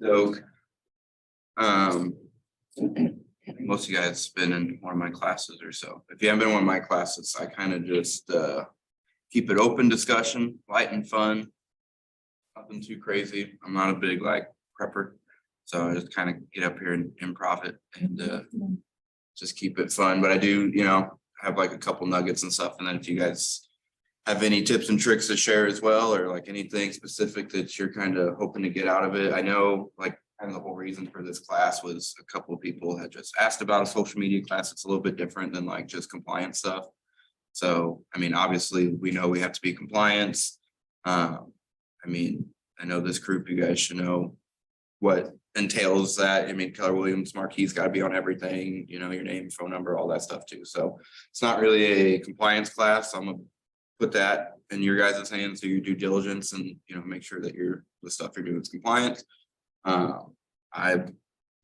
So, most of you guys been in one of my classes or so. If you haven't been in one of my classes, I kind of just keep it open discussion, light and fun. Nothing too crazy. I'm not a big like prepper, so I just kind of get up here and improv it and just keep it fun. But I do, have like a couple nuggets and stuff. And then if you guys have any tips and tricks to share as well, or like anything specific that you're kind of hoping to get out of it. I know like kind of the whole reason for this class was a couple of people had just asked about a social media class. It's a little bit different than like just compliance stuff. So, I mean, obviously we know we have to be compliant. I know this group, you guys should know what entails that. I mean, Keller Williams marquee's got to be on everything, your name, phone number, all that stuff too. So it's not really a compliance class. I'm gonna put that in your guys' hands, do your due diligence and, make sure that the stuff you're doing is compliant. I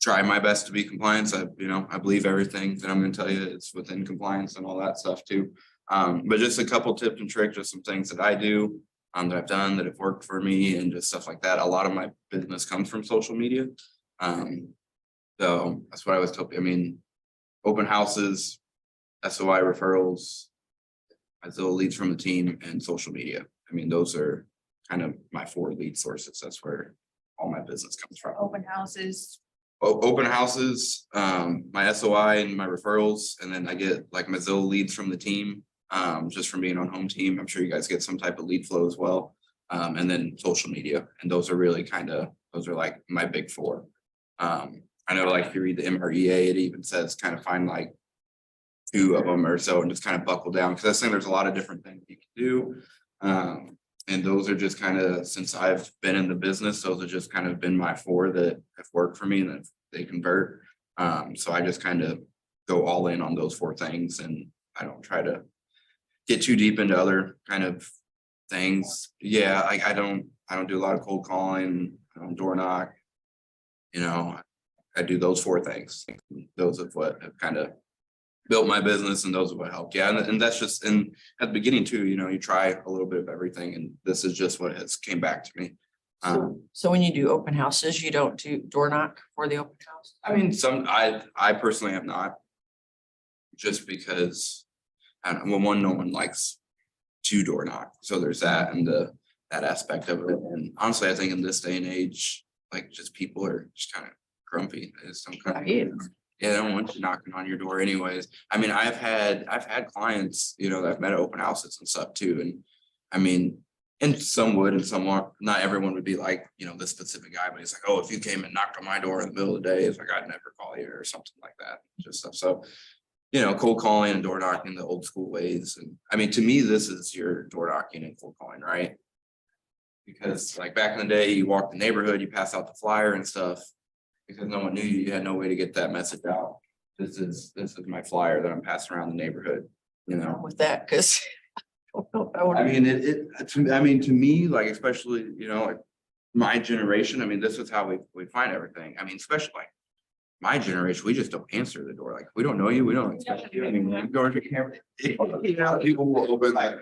try my best to be compliant. I believe everything that I'm going to tell you is within compliance and all that stuff too. But just a couple tips and tricks, just some things that I do, that I've done that have worked for me and just stuff like that. A lot of my business comes from social media. So that's what I was told. I mean, open houses, SOI referrals, Mosele leads from the team, and social media. I mean, those are kind of my 4 lead sources. That's where all my business comes from. Open houses. Open houses, my SOI and my referrals, and then I get like Mosele leads from the team, just from being on home team. I'm sure you guys get some type of lead flow as well. And then social media, and those are really those are like my big 4. I know like if you read the MREA, it even says kind of find like 2 of them or so and just kind of buckle down, because I think there's a lot of different things you can do. And those are just kind of, since I've been in the business, those have just kind of been my 4 that have worked for me and that they convert. So I just kind of go all in on those 4 things, and I don't try to get too deep into other kind of things. Yeah, I don't do a lot of cold calling, I don't door knock. I do those 4 things. Those are what have kind of built my business, and those are what helped. Yeah, and that's just at the beginning too. You try a little bit of everything, and this is just what has came back to me. So when you do open houses, you don't do door knock for the open house? I mean, I personally have not, just because no one likes to door knock, so there's that and that aspect of it. And honestly, I think in this day and age, like just people are just kind of grumpy. They don't want you knocking on your door anyways. I mean, I've had clients, that I've met at open houses and stuff too. And I mean, and some would and some won't. Not everyone would be like, this specific guy, but he's like, oh, if you came and knocked on my door in the middle of the day, it's like, I'd never call you or something like that. Just stuff. So, cold calling and door knocking the old school ways. And I mean, to me, this is your door knocking and cold calling, right? Because like back in the day, you walk the neighborhood, you pass out the flyer and stuff. Because no one knew you had no way to get that message out. This is my flyer that I'm passing around the neighborhood, With that, because to me, like, especially, like my generation, I mean, this is how we find everything. I mean, especially like my generation, we just don't answer the door. Like, we don't know you, we don't expect you. I mean, we go to the camera. People will open a lot of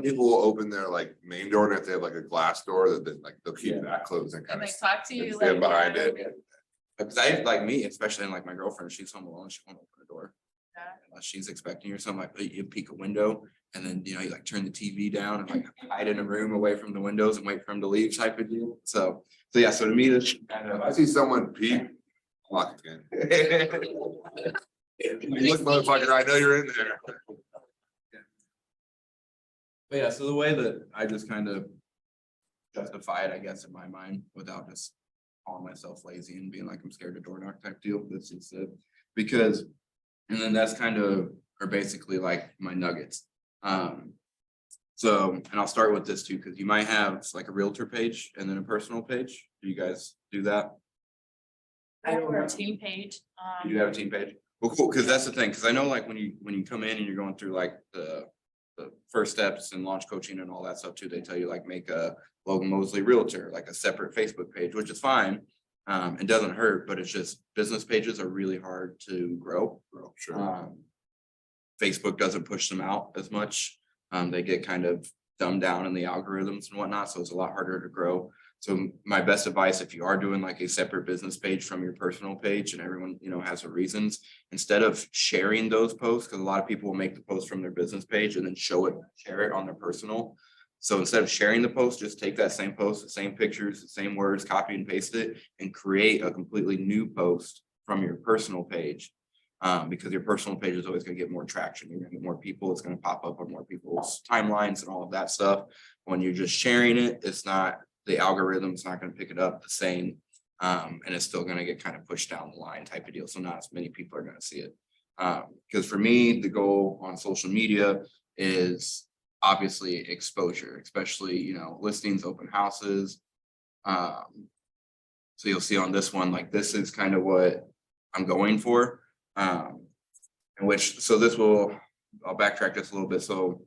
people will open their like main door, and if they have like a glass door, then like they'll keep that closed and kind And of they talk to you stand like. behind it. Because I like me, especially in like my girlfriend, she's home alone, she won't open the door. Yeah. Unless she's expecting you or something, like you peek a window and then you like turn the TV down and like hide in a room away from the windows and wait for him to leave type of deal. So yeah, so to me, this kind If of I see someone peek, lock again. Look, motherfucker, I know you're in there. But yeah, so the way that I just kind of justify it, I guess, in my mind, without just calling myself lazy and being like I'm scared of door knock type deal. This is it. Because, and then that's kind of, or basically like my nuggets. So, and I'll start with this too, because you might have like a realtor page and then a personal page. Do you guys do that? I don't know. Team page. You have a team page? Well, cool, because that's the thing, because I know like when you come in and you're going through like the first steps and launch coaching and all that stuff too, they tell you like make a Logan Mosele realtor, like a separate Facebook page, which is fine. It doesn't hurt, but it's just business pages are really hard to grow. Sure. Facebook doesn't push them out as much. They get kind of dumbed down in the algorithms and whatnot, so it's a lot harder to grow. So my best advice, if you are doing like a separate business page from your personal page and everyone, has their reasons, instead of sharing those posts, because a lot of people will make the post from their business page and then share it on their personal. So instead of sharing the post, just take that same post, the same pictures, the same words, copy and paste it and create a completely new post from your personal page. Because your personal page is always going to get more traction. You're going to get more people. It's going to pop up on more people's timelines and all of that stuff. When you're just sharing it, it's not, the algorithm's not going to pick it up the same. And it's still going to get kind of pushed down the line type of deal. So not as many people are going to see it. Because for me, the goal on social media is obviously exposure, especially, listings, open houses. So you'll see on this one, like this is kind of what I'm going for. I'll backtrack this a little bit. So,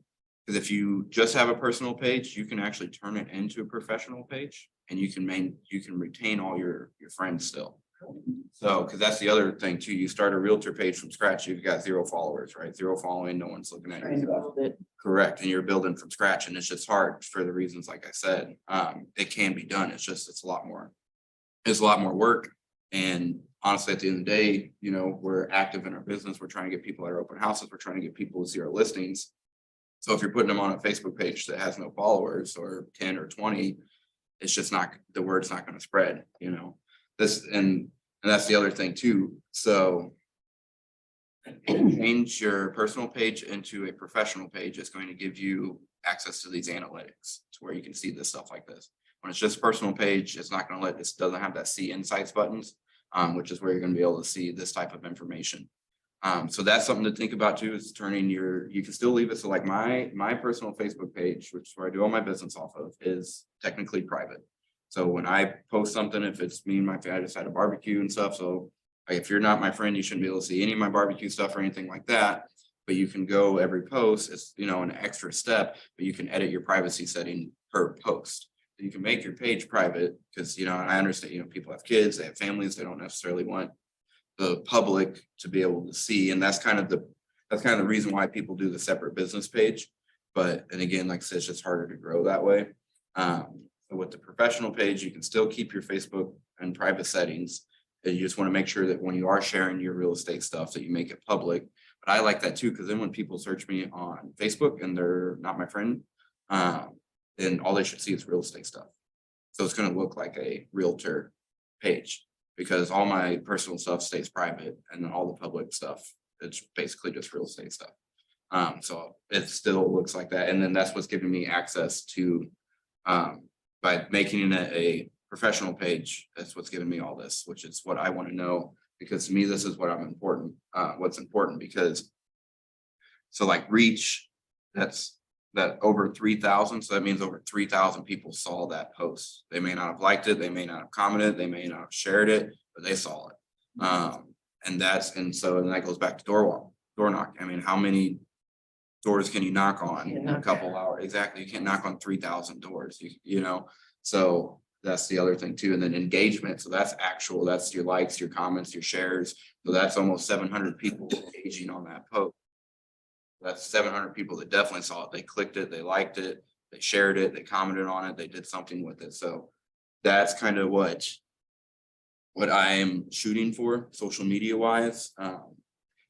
because if you just have a personal page, you can actually turn it into a professional page and you can retain all your friends still. So, because that's the other thing too, you start a realtor page from scratch, you've got 0 followers, right? 0 following, no one's looking at Trying to you. build it. Correct, and you're building from scratch and it's just hard for the reasons, like I said, it can be done. It's a lot more work. And honestly, at the end of the day, we're active in our business. We're trying to get people at our open houses. We're trying to get people with 0 listings. So if you're putting them on a Facebook page that has no followers or 10 or 20, it's just not, the word's not going to spread, this, and that's the other thing too. So change your personal page into a professional page. It's going to give you access to these analytics to where you can see this stuff like this. When it's just personal page, it's not going to this doesn't have that see insights buttons, which is where you're going to be able to see this type of information. So that's something to think about too, is turning you can still leave it. So like my personal Facebook page, which is where I do all my business off of, is technically private. So when I post something, if it's me and my family, I just had a barbecue and stuff. So like, if you're not my friend, you shouldn't be able to see any of my barbecue stuff or anything like that. But you can go every post, it's, an extra step, but you can edit your privacy setting per post. You can make your page private because, and I understand, people have kids, they have families, they don't necessarily want the public to be able to see. And that's kind of the reason why people do the separate business page. But, and again, like I said, it's just harder to grow that way. So with the professional page, you can still keep your Facebook and private settings. And you just want to make sure that when you are sharing your real estate stuff, that you make it public. But I like that too, because then when people search me on Facebook and they're not my friend, then all they should see is real estate stuff. So it's going to look like a realtor page because all my personal stuff stays private and then all the public stuff, it's basically just real estate stuff. So it still looks like that. And then that's what's giving me access to, by making it a professional page, that's what's giving me all this, which is what I want to know, because to me, this is what's important because, so like reach, that's over 3,000. So that means over 3,000 people saw that post. They may not have liked it. They may not have commented. They may not have shared it, but they saw it. And that goes back to door knock. I mean, how many doors can you knock on in a couple hours? Exactly. You can't knock on 3,000 doors, so that's the other thing too. And then engagement. So that's your likes, your comments, your shares. So that's almost 700 people engaging on that post. That's 700 people that definitely saw it. They clicked it, they liked it, they shared it, they commented on it, they did something with it. So that's kind of what I am shooting for social media wise. And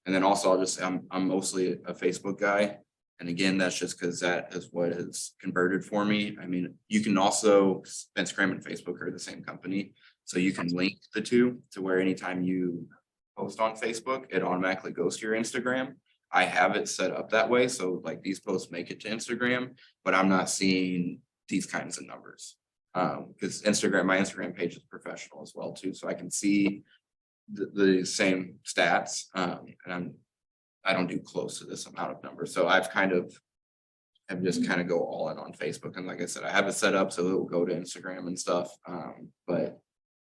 then also I'm mostly a Facebook guy. And again, that's just because that is what has converted for me. I mean, you can also, Instagram and Facebook are the same company. So you can link the two to where anytime you post on Facebook, it automatically goes to your Instagram. I have it set up that way. So like these posts make it to Instagram, but I'm not seeing these kinds of numbers. Because my Instagram page is professional as well too. So I can see the same stats. And I don't do close to this amount of numbers. So I've just kind of go all in on Facebook. And like I said, I have it set up so it will go to Instagram and stuff. But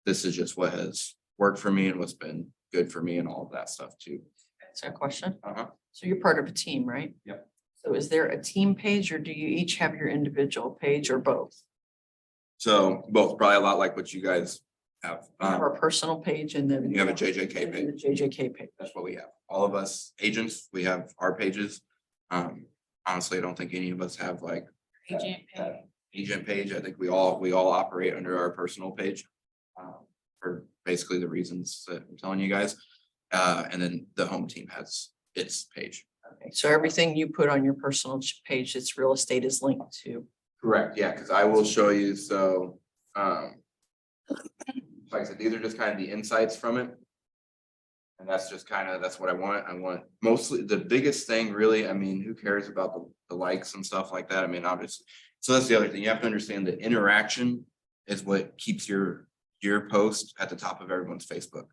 this is just what has worked for me and what's been good for me and all of that stuff too. That's a question. Uh-huh. So you're part of a team, right? Yep. So is there a team page or do you each have your individual page or both? So both, probably a lot like what you guys have. You have our personal page and then You have a JJK and then page. the JJK page. That's what we have. All of us agents, we have our pages. Honestly, I don't think any of us have like Agent page. agent page. I think we all operate under our personal page. For basically the reasons that I'm telling you guys. And then the home team has its page. Okay, so everything you put on your personal page, it's real estate is linked to. Correct, yeah, because I will show you, so, like I said, these are just kind of the insights from it. And that's just kind of, that's what I want mostly, the biggest thing really, I mean, who cares about the likes and stuff like that, I mean, obviously. So that's the other thing, you have to understand that interaction is what keeps your post at the top of everyone's Facebook.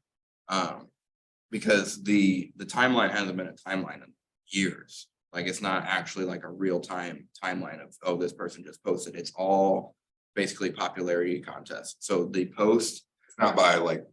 Because the timeline hasn't been a timeline in years. Like, it's not actually like a real time timeline of, oh, this person just posted. It's all basically popularity contest. So the post. It's not by like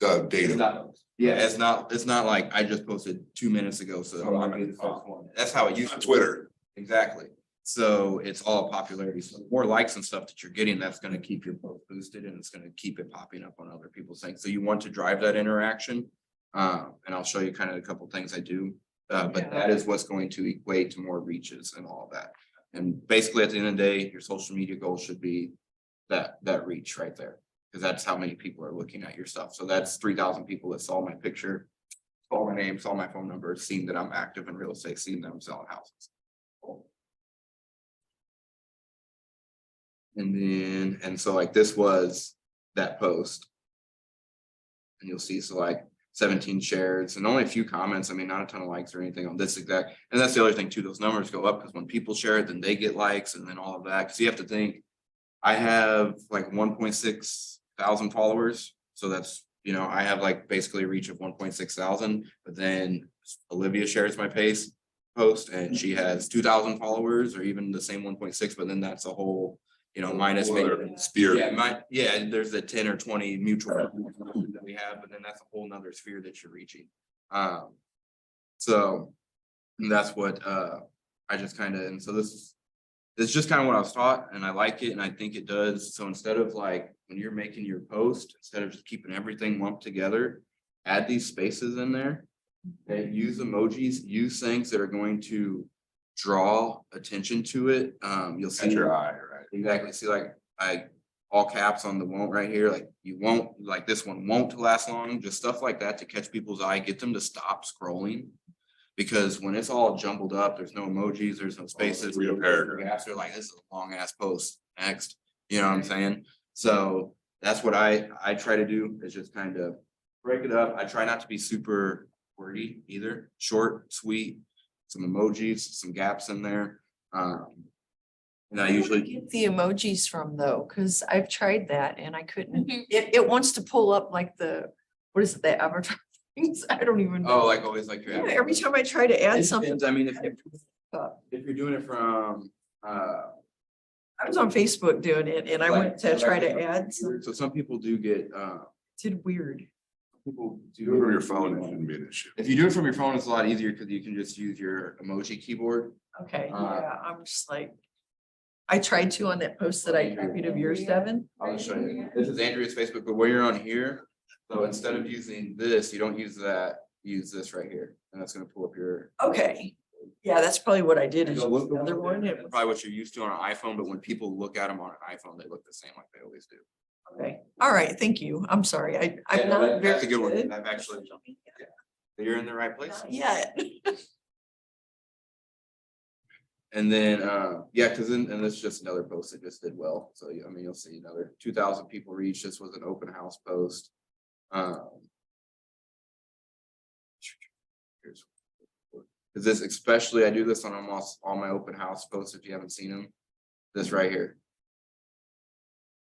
the It's data. not, yeah, it's not like I just posted 2 minutes ago, so Oh, I'm gonna be the first one. That's how it used On to. Twitter. Exactly. So it's all popularity. So the more likes and stuff that you're getting, that's gonna keep your post boosted and it's gonna keep it popping up on other people's things. So you want to drive that interaction. And I'll show you kind of a couple things I do. But that is what's going to equate to more reaches and all of that. And basically, at the end of the day, your social media goal should be that reach right there. Because that's how many people are looking at your stuff. So that's 3,000 people that saw my picture, saw my name, saw my phone number, seen that I'm active in real estate, seen that I'm selling houses. And so like this was that post. And you'll see, so like 17 shares and only a few comments. I mean, not a ton of likes or anything on this exact. And that's the other thing too, those numbers go up because when people share it, then they get likes and then all of that. Cause you have to think, I have like 1.6 thousand followers. So that's, you know, I have like basically a reach of 1.6 thousand, but then Olivia shares my post and she has 2,000 followers or even the same 1.6, but then that's a whole, you know, minus maybe. Sphere. Yeah, there's the 10 or 20 mutual that we have, but then that's a whole nother sphere that you're reaching. So that's what I just kind of, and so this is just kind of what I was taught and I like it and I think it does. So instead of like when you're making your post, instead of just keeping everything lumped together, add these spaces in there. Okay, use emojis, use things that are going to draw attention to it. You'll see Catch your eye, right? exactly. See, like I all caps on the won't right here, like you won't, like this one won't last long, just stuff like that to catch people's eye, get them to stop scrolling. Because when it's all jumbled up, there's no emojis, there's no spaces. Read a paragraph. They're like, this is a long ass post. Next, you know what I'm saying? So that's what I try to do is just kind of break it up. I try not to be super wordy either. Short, sweet, some emojis, some gaps in there. And I usually Get the emojis from though, because I've tried that and I couldn't, it wants to pull up like what is it, the avatar things? I don't even know. oh, like always like your. Yeah, every time I try to add It something, depends. I mean, uh, if you're doing it from I was on Facebook doing it and I went to try to add some, so some people do get did weird. people do Do it from your phone, it shouldn't be an issue. if you do it from your phone, it's a lot easier because you can just use your emoji keyboard. Okay, yeah, I'm just like, I tried to on that post that I copied of yours, Devin. I'll just show you. This is Andrea's Facebook, but when you're on here, so instead of using this, you don't use that, use this right here, and that's gonna pull up your. Okay, yeah, that's probably what I did is Go use look the other one. It was- Probably what you're used to on an iPhone, but when people look at them on an iPhone, they look the same like they always do. Okay, all right, thank you. I'm sorry. Yeah, I'm no, not that's a very good one. good. I've actually, you're in the right place. Not yet. And then, yeah, because then, and this is just another post that just did well. So, I mean, you'll see another 2,000 people reach. This was an open house post. Because this, especially, I do this on almost all my open house posts. If you haven't seen them, this right here.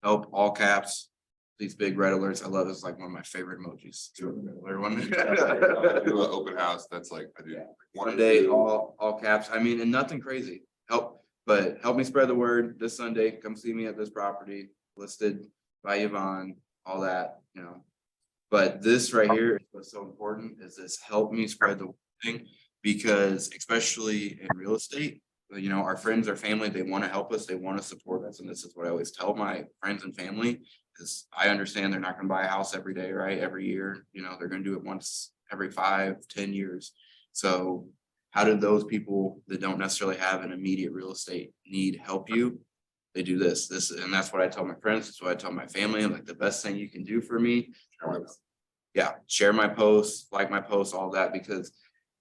Help, all caps, these big red alerts. I love this. Like one of my favorite emojis. Everyone. Do an open house, that's like, I do. Yeah. One One day, two. all caps. I mean, and nothing crazy. But help me spread the word this Sunday. Come see me at this property listed by Yvonne, all that, you know. But this right here is what's so important is this help me spread the thing because especially in real estate, you know, our friends, our family, they want to help us, they want to support us. And this is what I always tell my friends and family is I understand they're not going to buy a house every day, right? Every year, you know, they're going to do it once every 5-10 years. So how did those people that don't necessarily have an immediate real estate need help you? they do this, and that's what I tell my friends, that's what I tell my family. I'm like, the best thing you can do for me. Yeah, share my posts, like my posts, all that, because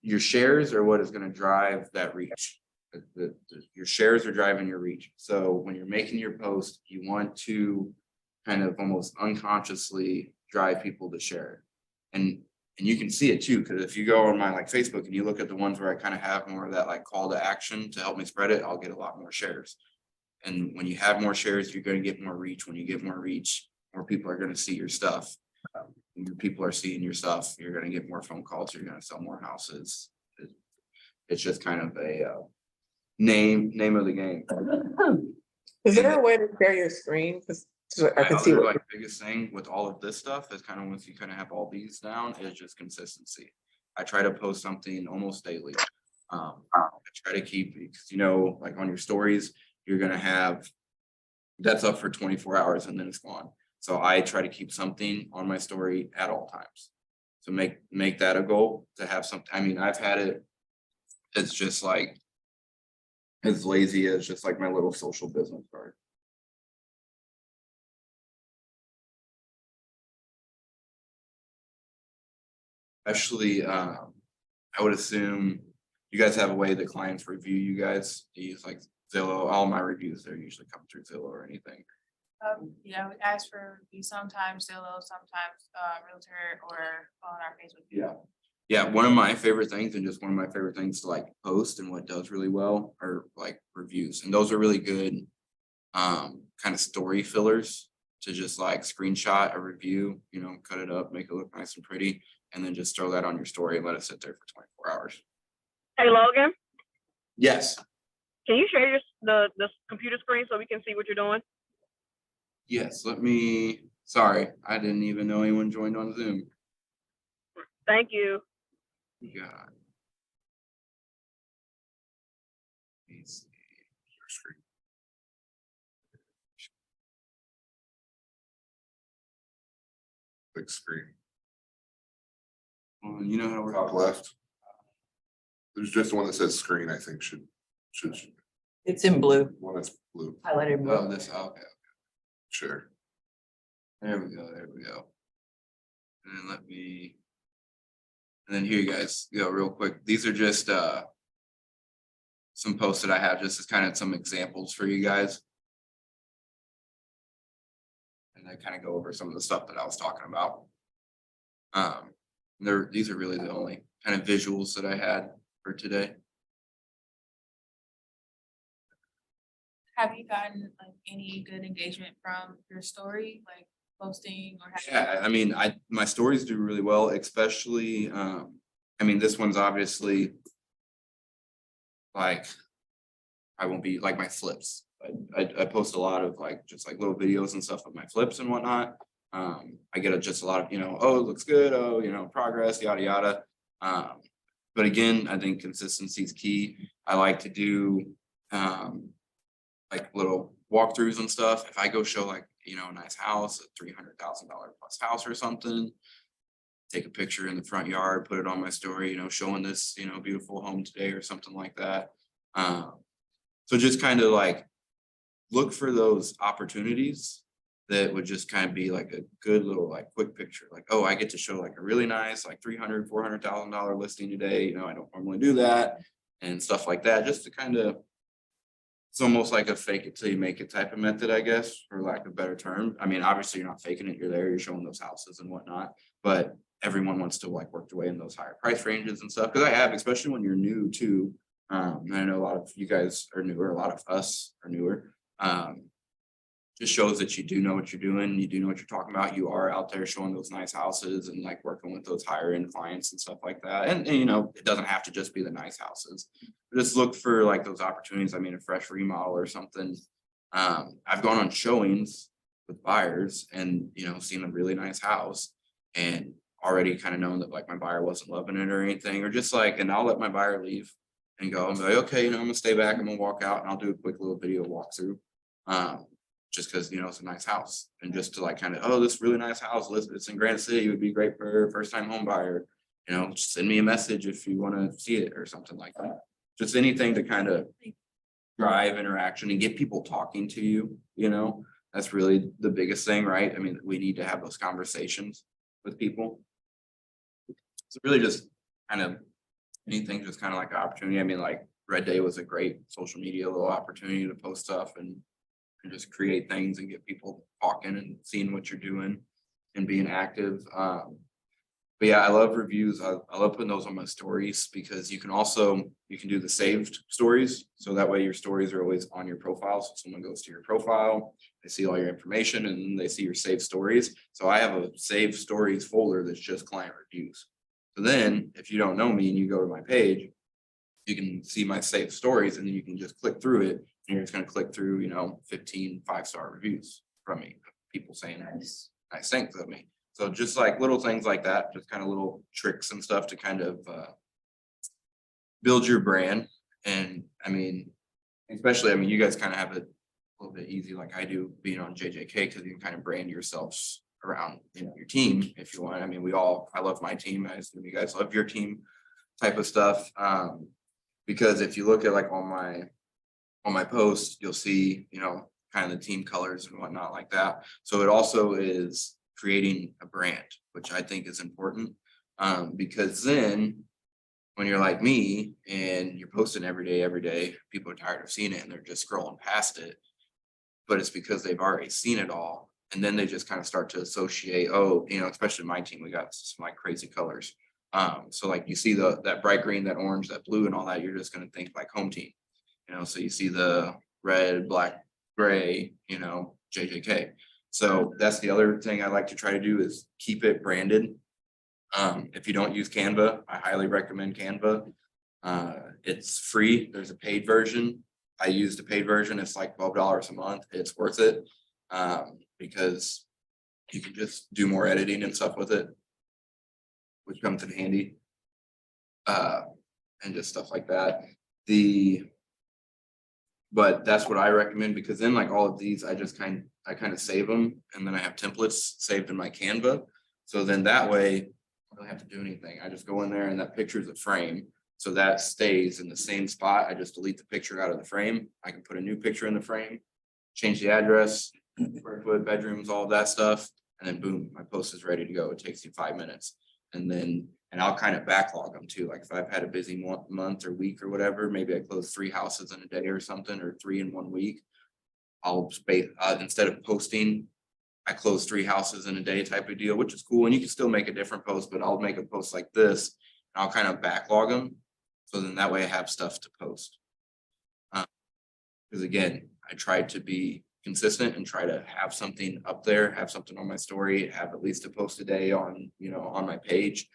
your shares are what is gonna drive that reach. Your shares are driving your reach. So when you're making your post, you want to kind of almost unconsciously drive people to share. And you can see it too, because if you go on my like Facebook and you look at the ones where I kind of have more of that like call to action to help me spread it, I'll get a lot more shares. And when you have more shares, you're gonna get more reach. When you get more reach, more people are gonna see your stuff. When your people are seeing your stuff, you're gonna get more phone calls, you're gonna sell more houses. It's just kind of a name of the game. Is there a way to share your screen? Cause I My can see other, what, like biggest thing with all of this stuff is kind of once you kind of have all these down is just consistency. I try to post something almost daily. I try to keep, because like on your stories, you're gonna have that's up for 24 hours and then it's gone. So I try to keep something on my story at all times. So make that a goal to have something. I mean, I've had it. It's just like as lazy as just like my little social business card. Especially, I would assume you guys have a way that clients review you guys. Do you use like Zillow? All my reviews, they're usually come through Zillow or anything. Yeah, we ask for reviews sometimes Zillow, sometimes Realtor or on our Facebook. Yeah. Yeah, one of my favorite things and just one of my favorite things to like post and what does really well are like reviews. And those are really good kind of story fillers to just like screenshot a review, cut it up, make it look nice and pretty, and then just throw that on your story and let it sit there for 24 hours. Hey Logan, Yes. can you share the computer screen so we can see what you're doing? Yes, sorry, I didn't even know anyone joined on Zoom. Thank you. God. Let me see. Your screen. Big screen, Well, you know how we're top left. There's just one that says screen, I think should, It's in blue, one that's blue, highlighted in Oh, blue. okay. sure. There we go. And then here you guys go real quick. These are just some posts that I have just as kind of some examples for you guys. And I kind of go over some of the stuff that I was talking about. These are really the only kind of visuals that I had for today. Have you gotten like any good engagement from your story, like posting or? Yeah, I mean, my stories do really well, especially, I mean, this one's obviously like, I won't be like my flips. I post a lot of like, just like little videos and stuff of my flips and whatnot. I get just a lot of, oh, it looks good. Oh, progress, yada, yada. But again, I think consistency is key. I like to do, like little walkthroughs and stuff. If I go show like, a nice house, a $300,000 plus house or something, take a picture in the front yard, put it on my story, showing this, beautiful home today or something like that. So just kind of like look for those opportunities that would just kind of be like a good little like quick picture. Like, oh, I get to show like a really nice like $300,000-$400,000 listing today. I don't normally do that and stuff like that, just to kind of, it's almost like a fake it till you make it type of method, I guess, for lack of a better term. I mean, obviously you're not faking it, you're there, you're showing those houses and whatnot, but everyone wants to like work their way in those higher price ranges and stuff. Cause I have, especially when you're new too. And I know a lot of you guys are newer, a lot of us are newer. Just shows that you do know what you're doing, you do know what you're talking about. You are out there showing those nice houses and like working with those higher end clients and stuff like that. And it doesn't have to just be the nice houses. Just look for like those opportunities. I mean, a fresh remodel or something. I've gone on showings with buyers and seen a really nice house and already kind of known that like my buyer wasn't loving it or anything, or just like, and I'll let my buyer leave and go, I'm like, okay, I'm gonna stay back, I'm gonna walk out and I'll do a quick little video walkthrough. Just because it's a nice house, and just to like kind of, oh, this really nice house, it's in Granite City, it would be great for a first time home buyer. Just send me a message if you want to see it or something like that. Just anything to kind of drive interaction and get people talking to you, you know? That's really the biggest thing, right? I mean, we need to have those conversations with people. So really just kind of anything, just kind of like an opportunity. I mean, like Red Day was a great social media little opportunity to post stuff and just create things and get people talking and seeing what you're doing and being active. But yeah, I love reviews. I love putting those on my stories because you can do the saved stories. So that way your stories are always on your profile. So someone goes to your profile, they see all your information and then they see your saved stories. So I have a saved stories folder that's just client reviews. So then if you don't know me and you go to my page, you can see my saved stories and then you can just click through it. And you're just gonna click through, 15 5-star reviews from me, people saying nice things of me. So just like little things like that, just kind of little tricks and stuff to kind of build your brand. And I mean, especially, you guys kind of have it a little bit easy like I do being on JJK because you can kind of brand yourselves around, your team if you want. I mean, I love my team. I assume you guys love your team type of stuff. Because if you look at like on my posts, you'll see, kind of the team colors and whatnot like that. So it also is creating a brand, which I think is important. Because then when you're like me and you're posting every day, people are tired of seeing it and they're just scrolling past it. But it's because they've already seen it all. And then they just kind of start to associate, especially my team, we got some like crazy colors. So like you see that bright green, that orange, that blue and all that, you're just gonna think like home team. So you see the red, black, gray, JJK. So that's the other thing I like to try to do is keep it branded. If you don't use Canva, I highly recommend Canva. It's free. There's a paid version. I use the paid version. It's like $12 a month. It's worth it. Because you can just do more editing and stuff with it, which comes in handy. And just stuff like that. But that's what I recommend because then like all of these, I kind of save them and then I have templates saved in my Canva. So then that way I don't have to do anything. I just go in there and that picture is a frame. So that stays in the same spot. I just delete the picture out of the frame. I can put a new picture in the frame, change the address, square foot, bedrooms, all of that stuff. And then boom, my post is ready to go. It takes you 5 minutes. And I'll kind of backlog them too. Like if I've had a busy month or week or whatever, maybe I close 3 houses in a day or something, or 3 in 1 week. I'll instead of posting, I close 3 houses in a day type of deal, which is cool. And you can still make a different post, but I'll make a post like this. And I'll kind of backlog them. So then that way I have stuff to post. Because again, I try to be consistent and try to have something up there, have something on my story, have at least a post a day on, on my page.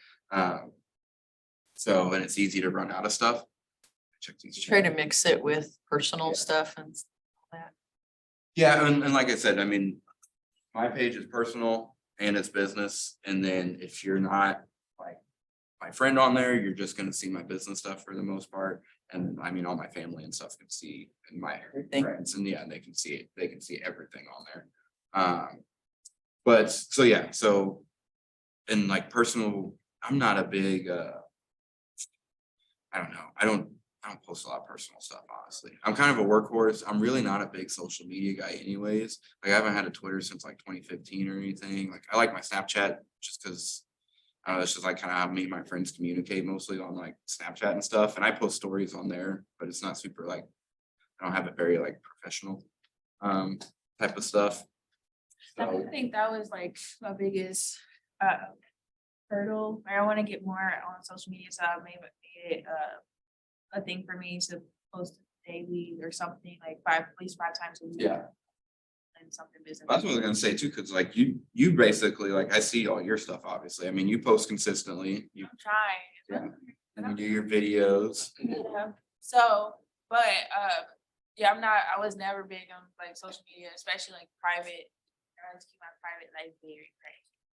So, and it's easy to run out of stuff. Check these. Try to mix it with personal stuff and all that. Yeah, and like I said, my page is personal and it's business. And then if you're not like my friend on there, you're just gonna see my business stuff for the most part. And all my family and stuff can see and my friends and they can see it. They can see everything on there. But so yeah, so in like personal, I'm not a big I don't know. I don't post a lot of personal stuff, honestly. I'm kind of a workhorse. I'm really not a big social media guy anyways. Like I haven't had a Twitter since like 2015 or anything. Like I like my Snapchat just because it's just like kind of how me and my friends communicate mostly on like Snapchat and stuff. And I post stories on there, but it's not super like, I don't have it very like professional type of stuff. I think that was like my biggest hurdle. I want to get more on social media, so I made it a thing for me to post daily or something like at least 5 times a week. Yeah. And something business. That's what I was gonna say too, because like you basically like I see all your stuff, obviously. You post consistently. You I'm trying. and you do your videos. Yeah. So, but yeah, I was never big on like social media, especially like private. I like to keep my private life very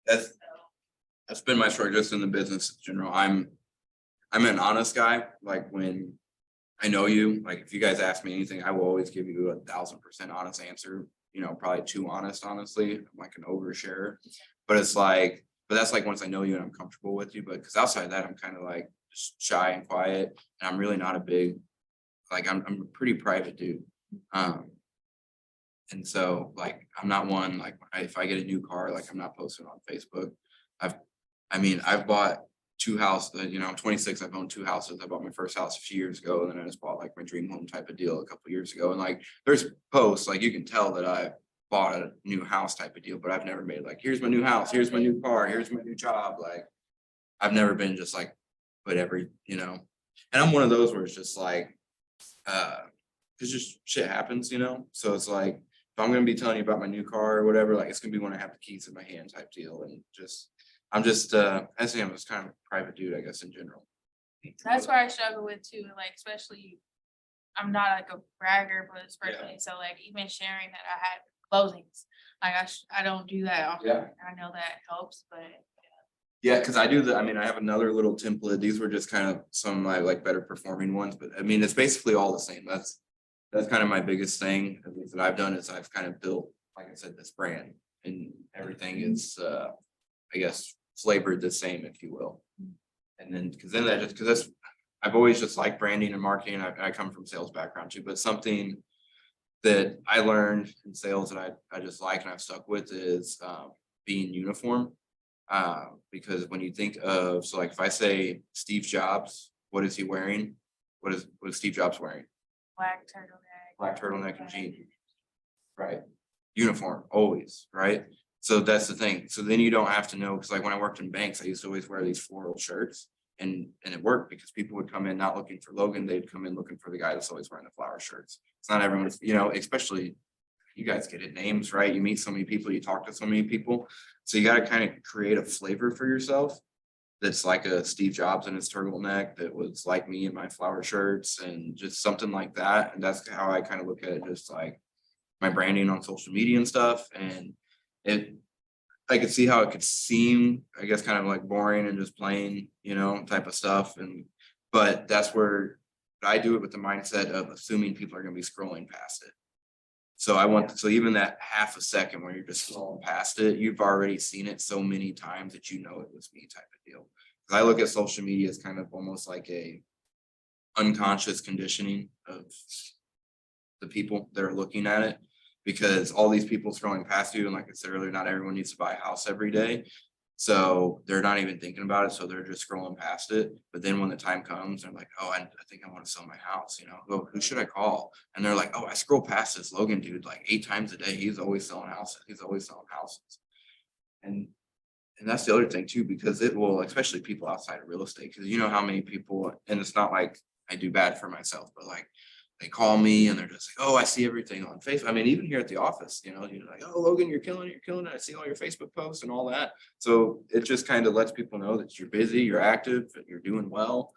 private. That's been my story just in the business in general. I'm an honest guy. Like when I know you, like if you guys ask me anything, I will always give you 1,000% honest answer. Probably too honest, honestly. I'm like an overshare. But that's like once I know you and I'm comfortable with you. But because outside of that, I'm kind of like just shy and quiet. And I'm really not a big like I'm a pretty private dude. And so like, I'm not one, like, if I get a new car, like I'm not posting on Facebook. I've bought 2 houses, you know, I'm 26, I've owned 2 houses. I bought my first house a few years ago, and then I just bought like my dream home type of deal a couple years ago. And like, there's posts, like you can tell that I bought a new house type of deal, but I've never made like, here's my new house, here's my new car, here's my new job. Like, I've never been just like, put every, you know, and I'm one of those where it's just like, cause just shit happens, you know? So it's like, if I'm gonna be telling you about my new car or whatever, like, it's gonna be when I have the keys in my hand type deal, and just, I say I'm just kind of a private dude, I guess, in general. That's where I struggle with too, like, especially, I'm not like a bragger, but especially, so like, even sharing that I had closings, like, I don't do that often. Yeah. I know that helps, but. Yeah, cause I do I mean, I have another little template. These were just kind of some of my like better performing ones, but I mean, it's basically all the same. That's kind of my biggest thing, at least that I've done, is I've kind of built, like I said, this brand, and everything is, I guess, flavored the same, if you will. And then, cause that's, I've always just liked branding and marketing. I come from sales background too, but something that I learned in sales that I just like and I've stuck with is, being uniform. Because when you think of, so like if I say Steve Jobs, what is he wearing? What is Steve Jobs wearing? Black turtleneck. Black turtleneck and jeans. Right. Uniform, always, right? So that's the thing. So then you don't have to know, because like when I worked in banks, I used to always wear these floral shirts, and it worked because people would come in not looking for Logan, they'd come in looking for the guy that's always wearing the flower shirts. It's not everyone's, you know, especially you guys get it, names, right? You meet so many people, you talk to so many people. So you got to kind of create a flavor for yourself that's like a Steve Jobs in his turtleneck, that was like me in my flower shirts, and just something like that. And that's how I kind of look at it, just like my branding on social media and stuff. And I could see how it could seem, I guess, kind of like boring and just plain, you know, type of stuff. But that's where I do it with the mindset of assuming people are going to be scrolling past it. So even that half a second where you're just scrolling past it, you've already seen it so many times that you know it was me type of deal. 'Cause I look at social media as kind of almost like a unconscious conditioning of the people that are looking at it, because all these people scrolling past you, and like I said earlier, not everyone needs to buy a house every day. So they're not even thinking about it, so they're just scrolling past it. But then when the time comes, they're like, oh, I think I want to sell my house, you know, who should I call? And they're like, oh, I scroll past this Logan dude like 8 times a day. He's always selling houses. He's always selling houses. And that's the other thing too, because it will, especially people outside of real estate, because you know how many people, and it's not like I do bad for myself, but like they call me and they're just like, oh, I see everything on Facebook. I mean, even here at the office, you know, you're like, oh, Logan, you're killing it. I see all your Facebook posts and all that. So it just kind of lets people know that you're busy, you're active, that you're doing well.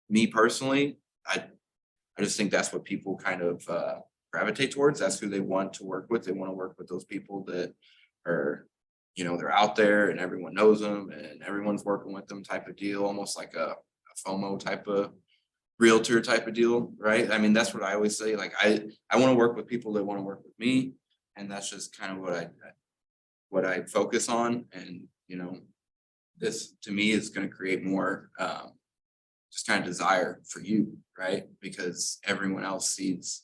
Me personally, I just think that's what people kind of gravitate towards. That's who they want to work with. They want to work with those people that are, you know, they're out there and everyone knows them and everyone's working with them type of deal, almost like a FOMO type of realtor type of deal, right? I mean, that's what I always say. Like, I want to work with people that want to work with me, and that's just kind of what I focus on. And you know, this to me is going to create more just kind of desire for you, right? Because everyone else sees,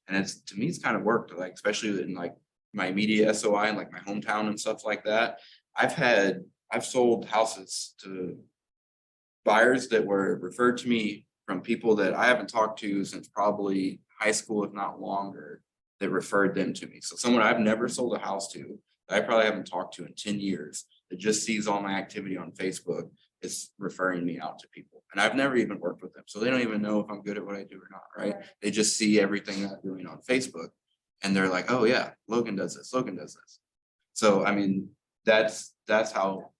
and it's, to me, it's kind of worked. Like, especially in like my immediate SOI and like my hometown and stuff like that. I've sold houses to buyers that were referred to me from people that I haven't talked to since probably high school, if not longer, that referred them to me. So someone I've never sold a house to, that I probably haven't talked to in 10 years, that just sees all my activity on Facebook, is referring me out to people. And I've never even worked with them. So they don't even know if I'm good at what I do or not, right? They just see everything that I'm doing on Facebook, and they're like, oh yeah, Logan does this, Logan does this. So, I mean, that's how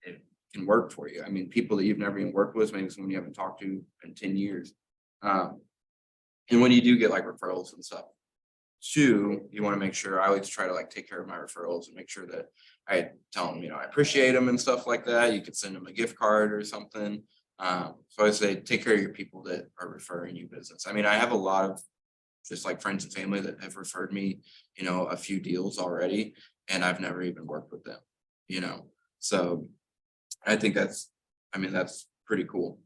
it can work for you. I mean, people that you've never even worked with, maybe someone you haven't talked to in 10 years. And when you do get like referrals and stuff, too, you want to make sure, I always try to like take care of my referrals and make sure that I tell them, you know, I appreciate them and stuff like that. You could send them a gift card or something. So I say, take care of your people that are referring you business. I mean, I have a lot of just like friends and family that have referred me, you know, a few deals already, and I've never even worked with them, you know. So I think that's pretty cool.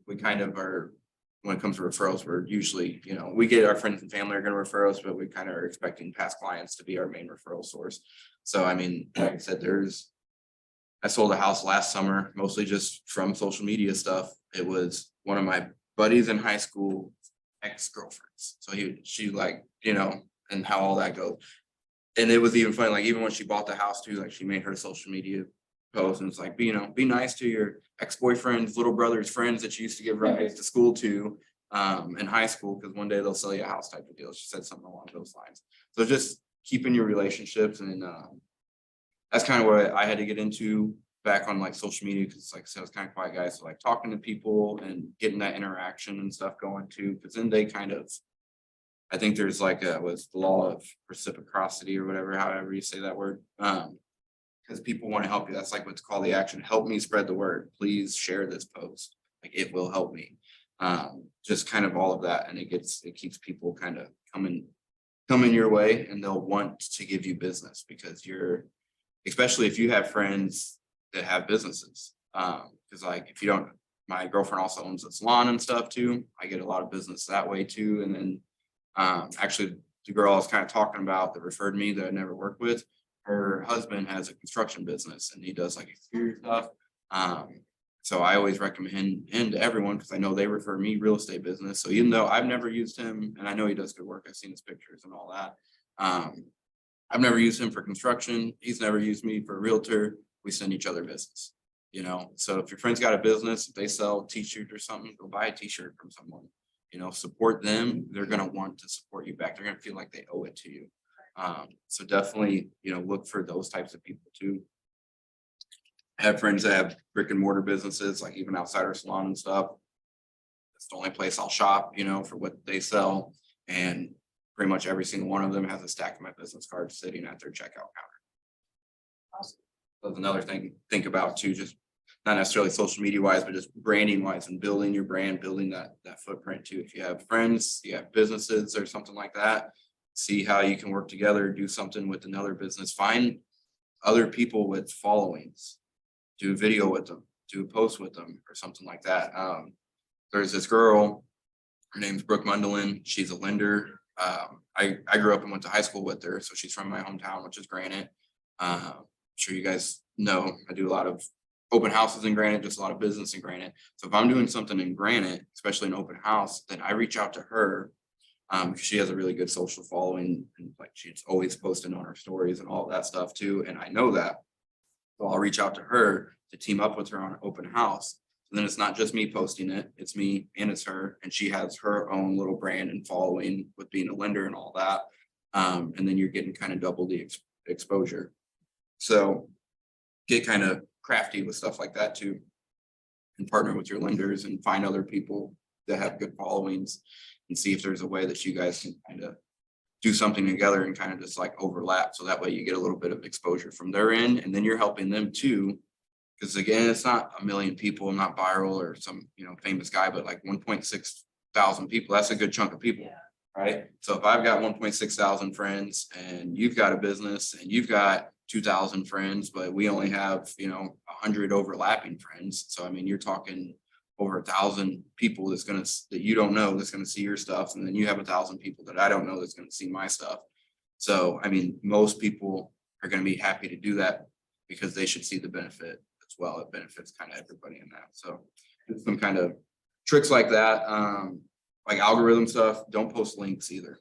We kind of are when it comes to referrals, we're usually, we get our friends and family are gonna refer us, but we kind of are expecting past clients to be our main referral source. So I mean, like I said, I sold a house last summer, mostly just from social media stuff. It was one of my buddies in high school, ex-girlfriends. So she like, and how all that goes. And it was even funny, like even when she bought the house too, like she made her social media post and it's like, be nice to your ex-boyfriend's little brother's friends that you used to give rides to school to in high school, because one day they'll sell you a house type of deal. She said something along those lines. So just keeping your relationships, and that's kind of what I had to get into back on like social media, because like I said, I was kind of quiet guy. So like talking to people and getting that interaction and stuff going too, because then they kind of, I think there's like was the law of reciprocity or whatever, however you say that word. Because people want to help you. That's like what's called the action. Help me spread the word. Please share this post. Like it will help me. Just kind of all of that. And it keeps people kind of coming your way, and they'll want to give you business because especially if you have friends that have businesses. Because like if you don't, my girlfriend also owns a salon and stuff too. I get a lot of business that way too. And then actually the girl I was kind of talking about that referred me that I never worked with, her husband has a construction business and he does like exterior stuff. So I always recommend him to everyone because I know they refer me real estate business. So even though I've never used him and I know he does good work, I've seen his pictures and all that. I've never used him for construction. He's never used me for a realtor. We send each other business, So if your friend's got a business, if they sell t-shirts or something, go buy a t-shirt from someone, support them. They're going to want to support you back. They're going to feel like they owe it to you. So definitely, look for those types of people too. I have friends that have brick and mortar businesses, like even outside our salon and stuff. It's the only place I'll shop, for what they sell. And pretty much every single one of them has a stack of my business cards sitting at their checkout counter. Awesome. That's another thing to think about too, just not necessarily social media wise, but just branding wise and building your brand, building that footprint too. If you have friends, you have businesses or something like that, see how you can work together, do something with another business, find other people with followings, do a video with them, do a post with them or something like that. There's this girl, her name's Brooke Mundelin. She's a lender. I grew up and went to high school with her. So she's from my hometown, which is Granite. I'm sure you guys know I do a lot of open houses in Granite, just a lot of business in Granite. So if I'm doing something in Granite, especially an open house, then I reach out to her because she has a really good social following and like she's always posting on her stories and all that stuff too. And I know that. So I'll reach out to her to team up with her on an open house. And then it's not just me posting it, it's me and it's her. And she has her own little brand and following with being a lender and all that. And then you're getting kind of double the exposure. So get kind of crafty with stuff like that too. And partner with your lenders and find other people that have good followings and see if there's a way that you guys can kind of do something together and kind of just like overlap. So that way you get a little bit of exposure from their end and then you're helping them too. Because again, it's not a million people, not viral or some, famous guy, but like 1.6 thousand people. That's a good chunk of people, right? So if I've got 1.6 thousand friends and you've got a business and you've got 2,000 friends, but we only have, 100 overlapping friends. So, I mean, you're talking over 1,000 people that you don't know that's going to see your stuff. And then you have 1,000 people that I don't know that's going to see my stuff. So, I mean, most people are going to be happy to do that because they should see the benefit as well. It benefits kind of everybody in that. So some kind of tricks like that, like algorithm stuff, don't post links either.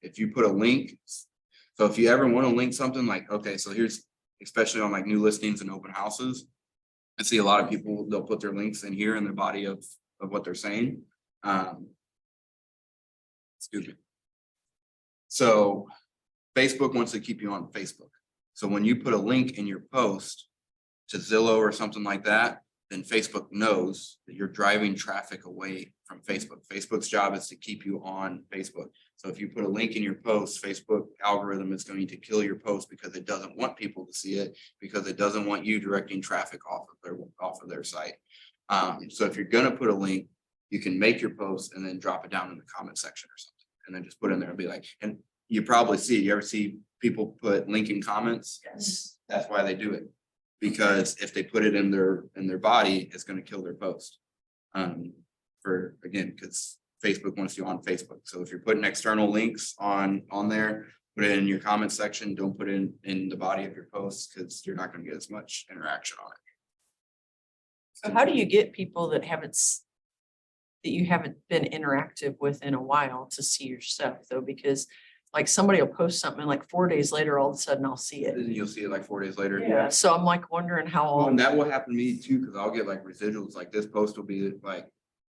If you put a link, so if you ever want to link something like, okay, so here's, especially on like new listings and open houses, I see a lot of people, they'll put their links in here in the body of what they're saying. Excuse me. So Facebook wants to keep you on Facebook. So when you put a link in your post to Zillow or something like that, then Facebook knows that you're driving traffic away from Facebook. Facebook's job is to keep you on Facebook. So if you put a link in your post, Facebook algorithm is going to kill your post because it doesn't want people to see it, because it doesn't want you directing traffic off of their site. So if you're gonna put a link, you can make your post and then drop it down in the comment section or something, and then just put in there and be like, and you ever see people put link in comments? Yes. That's why they do it. Because if they put it in their body, it's going to kill their post. For for, again, because Facebook wants you on Facebook. So if you're putting external links on there, put it in your comment section, don't put it in the body of your posts, because you're not gonna get as much interaction on it. So how do you get people that that you haven't been interactive with in a while to see your stuff though? Because like somebody will post something and like 4 days later, all of a sudden I'll see it. Then you'll see it like 4 days later. Yeah, so I'm like wondering how. Well, and that will happen to me too, because I'll get like residuals, like this post will be like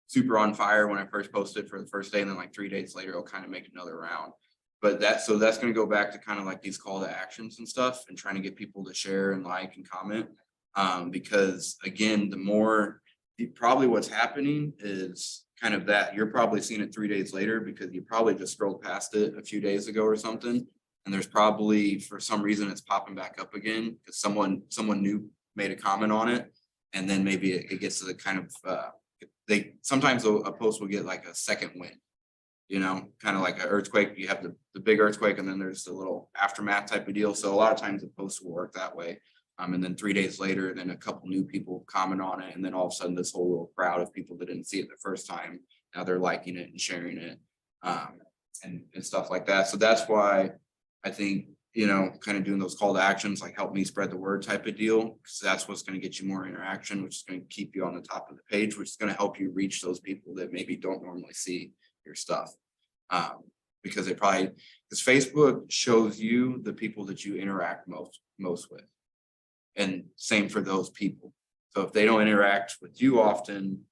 super on fire when I first posted for the first day, and then like 3 days later, it'll kind of make another round. But that's gonna go back to kind of like these call to actions and stuff, and trying to get people to share and like and comment. Because again, probably what's happening is kind of that you're probably seeing it 3 days later because you probably just scrolled past it a few days ago or something. And there's probably, for some reason, it's popping back up again because someone new made a comment on it. And then maybe it gets to the kind of, sometimes a post will get like a second wind. You know, kind of like an earthquake, you have the big earthquake and then there's the little aftermath type of deal. So a lot of times the posts will work that way. And then 3 days later, then a couple new people comment on it. And then all of a sudden this whole little crowd of people that didn't see it the first time, now they're liking it and sharing it, and stuff like that. So that's why I think, you know, kind of doing those call to actions, like help me spread the word type of deal, because that's what's going to get you more interaction, which is going to keep you on the top of the page, which is going to help you reach those people that maybe don't normally see your stuff. Because Facebook shows you the people that you interact most with. And same for those people. So if they don't interact with you often,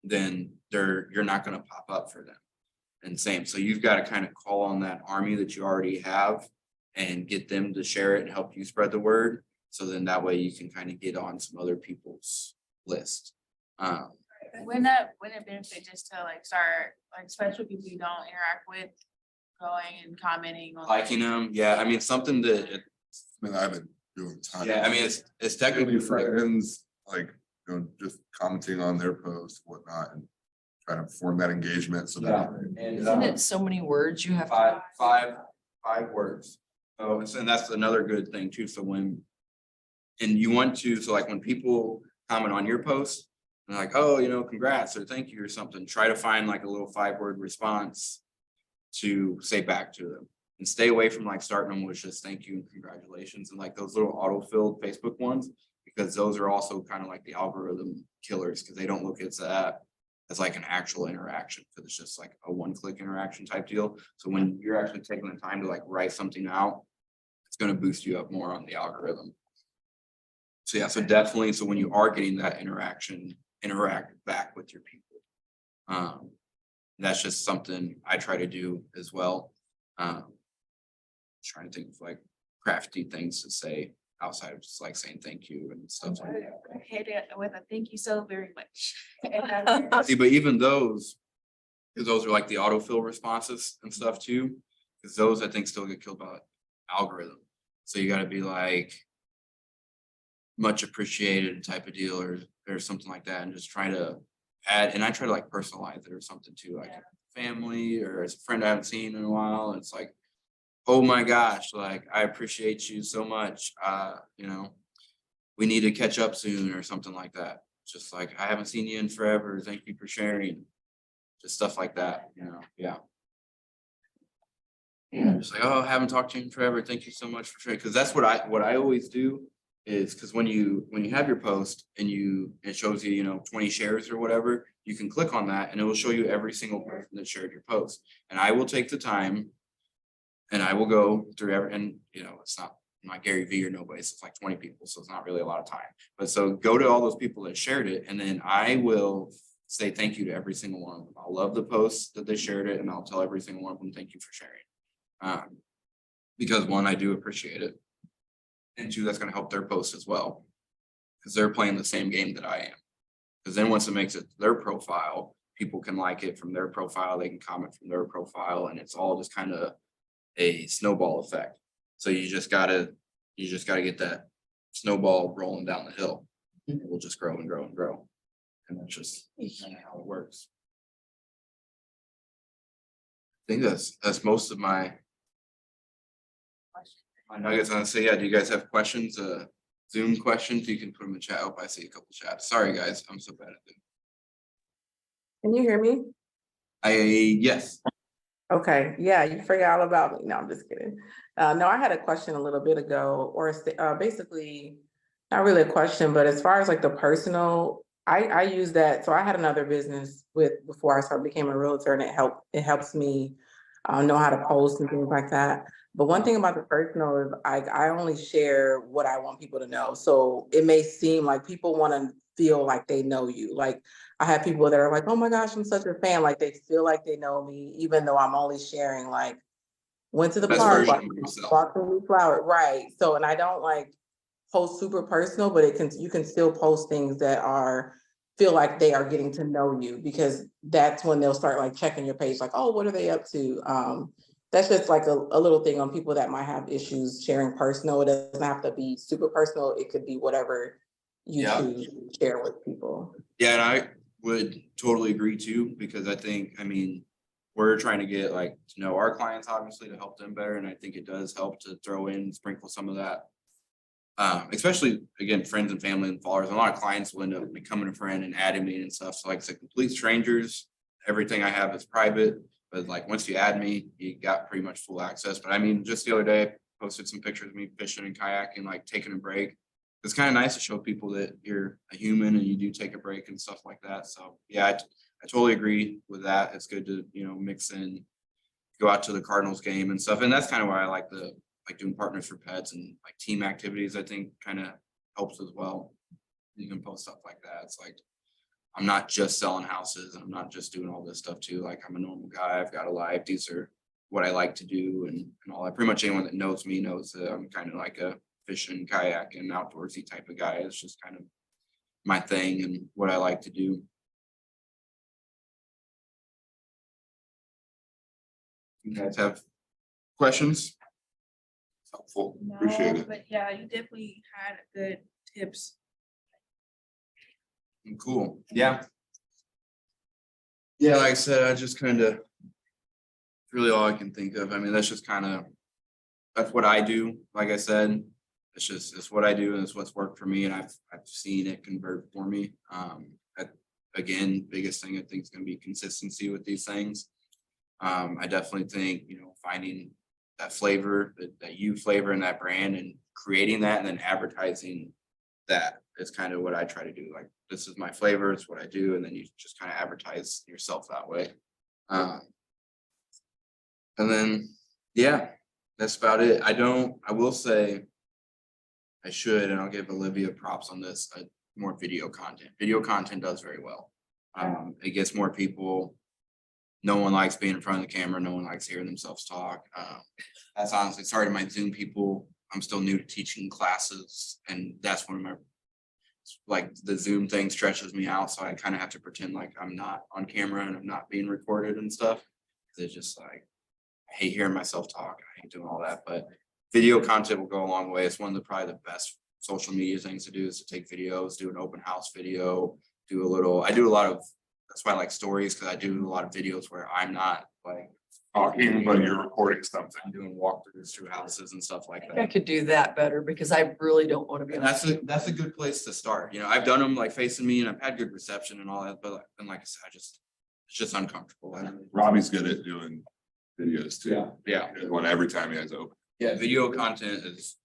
then you're not going to pop up for them. And same, so you've got to kind of call on that army that you already have and get them to share it and help you spread the word. So then that way you can kind of get on some other people's list. Wouldn't it benefit just to like start, like especially people you don't interact with, going and commenting on. Liking them, yeah, I mean, something that, I mean, I've been doing. a ton yeah, I mean, it's technically of friends, like, you know, just commenting on their posts, whatnot, and trying to form that engagement so that. Isn't it so many words you have to? five words. Oh, and that's another good thing too. So when, and you want to, so like when people comment on your post, and like, oh, you know, congrats or thank you or something, try to find like a little 5-word response to say back to them. And stay away from like starting them with just thank you and congratulations and like those little auto-filled Facebook ones, because those are also kind of like the algorithm killers, because they don't look at that as like an actual interaction, because it's just like a one-click interaction type deal. So when you're actually taking the time to like write something out, it's going to boost you up more on the algorithm. So yeah, so definitely, so when you are getting that interaction, interact back with your people. That's just something I try to do as well. Trying to think of like crafty things to say outside of just like saying thank you and stuff like that. I hit it with a thank you so very much. And See, but even those, because those are like the autofill responses and stuff too, because those I think still get killed by algorithm. So you got to be like much appreciated type of deal or something like that, and just try to add. And I try to like personalize it or something too, like family or as a friend I haven't seen in a while. And it's like, oh my gosh, like I appreciate you so much. You know, we need to catch up soon or something like that. Just like, I haven't seen you in forever. Thank you for sharing. Just stuff like that, you know, yeah. Just like, oh, I haven't talked to you in forever. Thank you so much for sharing. Because that's what I always do is, because when you have your post and it shows you, you know, 20 shares or whatever, you can click on that and it will show you every single person that shared your post. And I will take the time and I will go through and you know, it's not Gary Vee or nobody, so it's like 20 people, so it's not really a lot of time. But so go to all those people that shared it, and then I will say thank you to every single one of them. I'll love the posts that they shared it, and I'll tell every single one of them thank you for sharing. Because one, I do appreciate it, and two, that's going to help their post as well, because they're playing the same game that I am. Because then once it makes it their profile, people can like it from their profile, they can comment from their profile, and it's all just kind of a snowball effect. So you just gotta get that snowball rolling down the hill. It will just grow and grow and grow. And that's just kind of how it works. I think that's most of my nuggets on. So yeah, do you guys have questions? Zoom questions? You can put them in chat. Oh, I see a couple chats. Sorry guys, I'm so bad at them. Can you hear me? Yes, Okay, yeah, you forgot all about me. No, I'm just kidding. No, I had a question a little bit ago, or basically, not really a question, but as far as like the personal, I use that. So I had another business before I became a realtor, and it helps me know how to post and things like that. But one thing about the personal is I only share what I want people to know. So it may seem like people want to feel like they know you. Like I have people that are like, oh my gosh, I'm such a fan. Like they feel like they know me, even though I'm only sharing like went to the best park, version of yourself. walked the new flower, right? So, and I don't like post super personal, but you can still post things that feel like they are getting to know you, because that's when they'll start like checking your page, like, oh, what are they up to? That's just like a little thing on people that might have issues sharing personal. It doesn't have to be super personal. It could be whatever you Yeah. choose to share with people. Yeah, and I would totally agree too, because I mean, we're trying to get like to know our clients, obviously, to help them better, and I think it does help to throw in, sprinkle some of that. Especially again, friends and family and followers. A lot of clients will end up becoming a friend and adding me and stuff. So like I said, complete strangers, everything I have is private. But like once you add me, you got pretty much full access. But I mean, just the other day, I posted some pictures of me fishing and kayaking, like taking a break. It's kind of nice to show people that you're a human and you do take a break and stuff like that. So yeah, I totally agree with that. It's good to, mix in, go out to the Cardinals game and stuff. And that's kind of why I like doing Partners for Pets and like team activities. I think kind of helps as well. You can post stuff like that. It's like, I'm not just selling houses and I'm not just doing all this stuff too. Like I'm a normal guy. I've got a life. These are what I like to do and all that. Pretty much anyone that knows me knows that I'm kind of like a fishing, kayak and outdoorsy type of guy. It's just kind of my thing and what I like to do. You guys have questions? Helpful, appreciate No, it. but yeah, you definitely had good tips. Cool. Yeah. Yeah, like I said, I just kind of really all I can think of. I mean, that's what I do. Like I said, it's what I do and it's what's worked for me. And I've seen it convert for me. Again, biggest thing I think is going to be consistency with these things. I definitely think, finding that flavor, that you flavor in that brand and creating that and then advertising that is kind of what I try to do. Like, this is my flavor, it's what I do. And then you just kind of advertise yourself that way. And then, yeah, that's about it. I will say I should, and I'll give Olivia props on this, more video content. Video content does very well. It gets more people. No one likes being in front of the camera. No one likes hearing themselves talk. That's honestly, sorry to my Zoom people. I'm still new to teaching classes, and that's one of my, like, the Zoom thing stretches me out. So I kind of have to pretend like I'm not on camera and I'm not being recorded and stuff. It's just like, I hate hearing myself talk. I hate doing all that, but video content will go a long way. It's one of probably the best social media things to do is to take videos, do an open house video, I do a lot of, that's why I like stories, because I do a lot of videos where I'm not like Talking, but you're recording something. I'm doing walkthroughs through houses and stuff like I that. could do that better because I really don't want to be. And that's a good place to start. I've done them like facing me and I've had good reception and all that, but like I said, it's just uncomfortable. Robbie's good at doing videos too. Yeah. He does one every time he has open. Yeah, video content is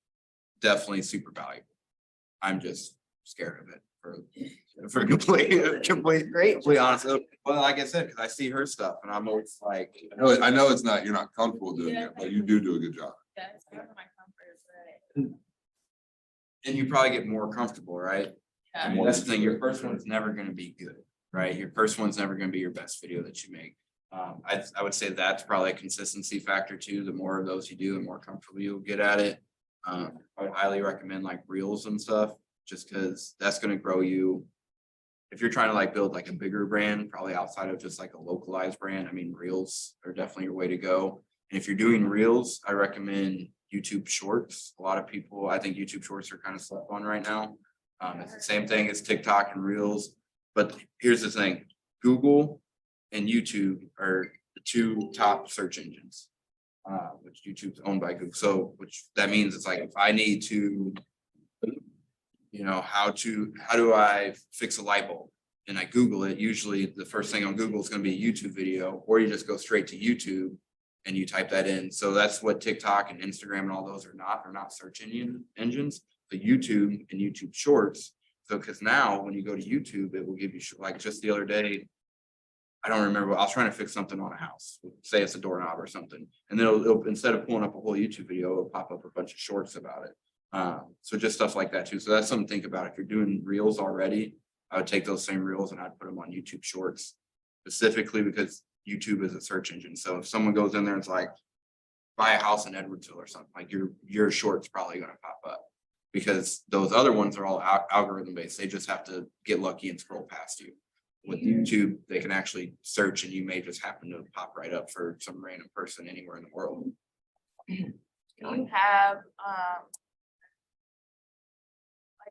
definitely super valuable. I'm just scared of it for completely honest. Well, like I said, because I see her stuff and I'm always like, I know you're not comfortable doing it, but you do a good job. Yeah, it's out of my comfort, but and you probably get more comfortable, right? yeah. I mean, that's the thing, your first one's never gonna be good, right? Your first one's never gonna be your best video that you make. I would say that's probably a consistency factor too. The more of those you do, the more comfortable you'll get at it. I would highly recommend like reels and stuff, just because that's gonna grow you. If you're trying to like build like a bigger brand, probably outside of just like a localized brand, I mean, reels are definitely your way to go. And if you're doing reels, I recommend YouTube Shorts. A lot of people, I think YouTube Shorts are kind of slept on right now. It's the same thing as TikTok and Reels. But here's the thing, Google and YouTube are the two top search engines, which YouTube's owned by Google. So, which that means it's like, if I need to, how do I fix a light bulb? and I Google it, usually the first thing on Google is gonna be a YouTube video, or you just go straight to YouTube and you type that in. So that's what TikTok and Instagram and all those are not. They're not search engines, but YouTube and YouTube Shorts. So, because now when you go to YouTube, it will give you, like just the other day, I don't remember, I was trying to fix something on a house, say it's a doorknob or something, and then it'll instead of pulling up a whole YouTube video, it'll pop up a bunch of shorts about it. So just stuff like that too. So that's something to think about. If you're doing reels already, I would take those same reels and I'd put them on YouTube Shorts, specifically because YouTube is a search engine. So if someone goes in there and it's like, buy a house in Edwardsville or something, like your short's probably gonna pop up. Because those other ones are all algorithm based. They just have to get lucky and scroll past you. With YouTube, they can actually search and you may just happen to pop right up for some random person anywhere in the world. Do you have,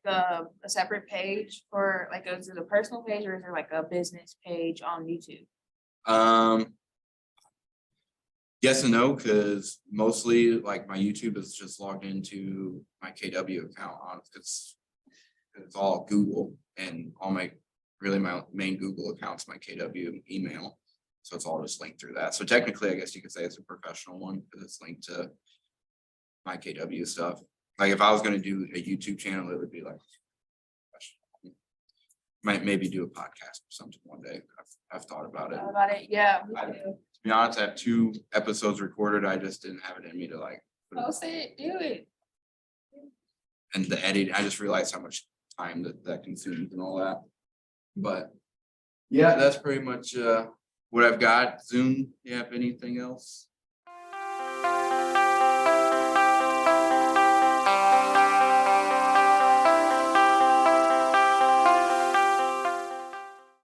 like a separate page for, like, is it a personal page or is there like a business page on YouTube? Yes and no, because mostly like my YouTube is just logged into my KW account on it's all Google and all my main Google account's my KW email. So it's all just linked through that. So technically, I guess you could say it's a professional one because it's linked to my KW stuff. Like if I was gonna do a YouTube channel, it would be like might maybe do a podcast or something one day. I've thought about it. About it, yeah. me I- too. To be honest, I have 2 episodes recorded. I just didn't have it in me to like. put it- Post it, do it. And the edit, I just realized how much time that consumes and all that. But yeah, that's pretty much what I've got. Zoom, you have anything else?